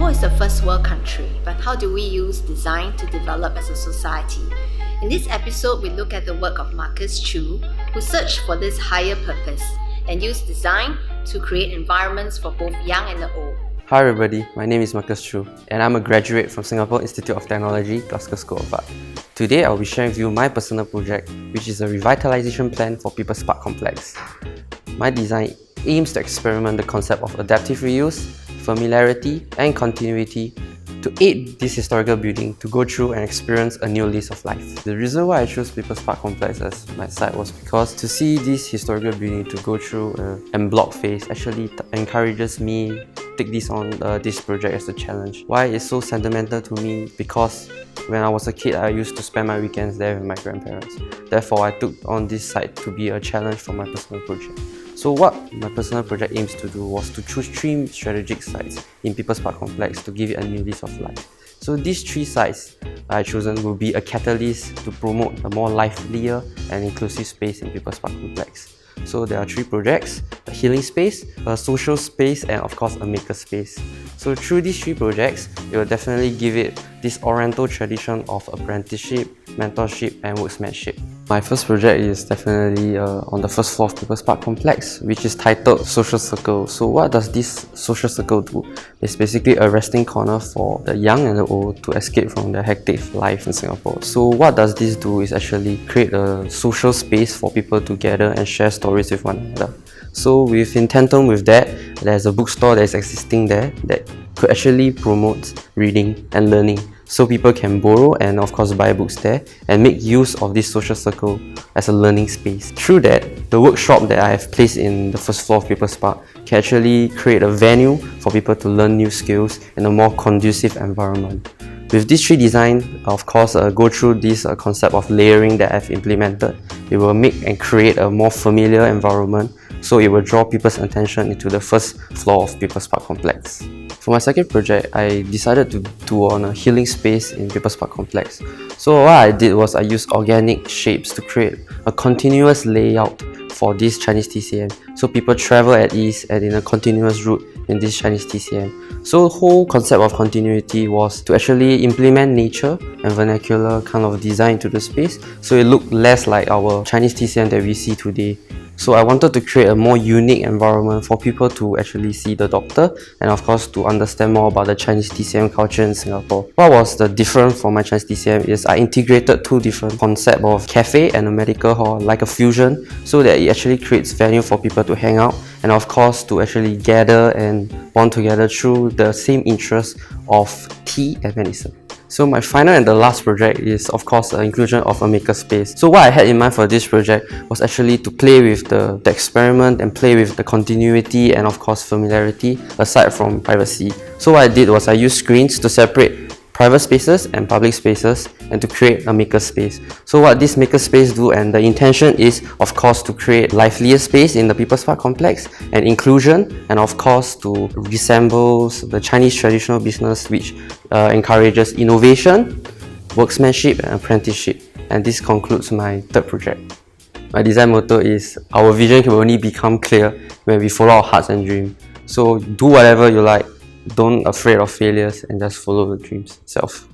Singapore is a first world country, but how do we use design to develop as a society? In this episode, we look at the work of Marcus Chu, who searched for this higher purpose and used design to create environments for both young and the old. Hi everybody, my name is Marcus Chu and I'm a graduate from Singapore Institute of Technology, Glasgow School of Art. Today I'll be sharing with you my personal project, which is a revitalisation plan for People's Park Complex. My design aims to experiment the concept of adaptive reuse, familiarity and continuity to aid this historical building to go through and experience a new lease of life. The reason why I chose People's Park Complex as my site was because to see this historical building to go through an en-bloc phase actually encourages me take this project as a challenge. Why it's so sentimental to me? Because when I was a kid, I used to spend my weekends there with my grandparents. Therefore, I took on this site to be a challenge for my personal project. So what my personal project aims to do was to choose 3 strategic sites in People's Park Complex to give it a new lease of life. So these 3 sites I've chosen will be a catalyst to promote a more livelier and inclusive space in People's Park Complex. So there are 3 projects: a healing space, a social space, and of course a makerspace. So through these 3 projects, it will definitely give it this Oriental tradition of apprenticeship, mentorship, and workmanship. My first project is definitely on the first floor of People's Park Complex, which is titled Social Circle. So what does this social circle do? It's basically a resting corner for the young and the old to escape from the hectic life in Singapore. So what does this do is actually create a social space for people to gather and share stories with one another. So in tandem with that, there's a bookstore that is existing there that could actually promote reading and learning. So people can borrow and of course buy books there and make use of this social circle as a learning space. Through that, the workshop that I have placed in the first floor of People's Park can actually create a venue for people to learn new skills in a more conducive environment. With these 3 designs, of course, go through this concept of layering that I've implemented. It will make and create a more familiar environment, so it will draw people's attention into the first floor of People's Park Complex. For my second project, I decided to do on a healing space in People's Park Complex. So what I did was I used organic shapes to create a continuous layout for this Chinese TCM, so people travel at ease and in a continuous route in this Chinese TCM. So the whole concept of continuity was to actually implement nature and vernacular kind of design to the space, so it looked less like our Chinese TCM that we see today. So I wanted to create a more unique environment for people to actually see the doctor and of course to understand more about the Chinese TCM culture in Singapore. What was the difference from my Chinese TCM is I integrated 2 different concepts of cafe and a medical hall, like a fusion, so that it actually creates venue for people to hang out and of course to actually gather and bond together through the same interest of tea and medicine. So my final and the last project is of course the inclusion of a makerspace. So what I had in mind for this project was actually to play with the experiment and play with the continuity and of course familiarity aside from privacy. So what I did was I used screens to separate private spaces and public spaces and to create a makerspace. So what this makerspace do, and the intention is of course to create livelier space in the People's Park Complex and inclusion, and of course to resemble the Chinese traditional business which encourages innovation, workmanship and apprenticeship. And this concludes my third project. My design motto is our vision can only become clear when we follow our hearts and dreams. So do whatever you like. Don't afraid of failures and just follow the dreams itself.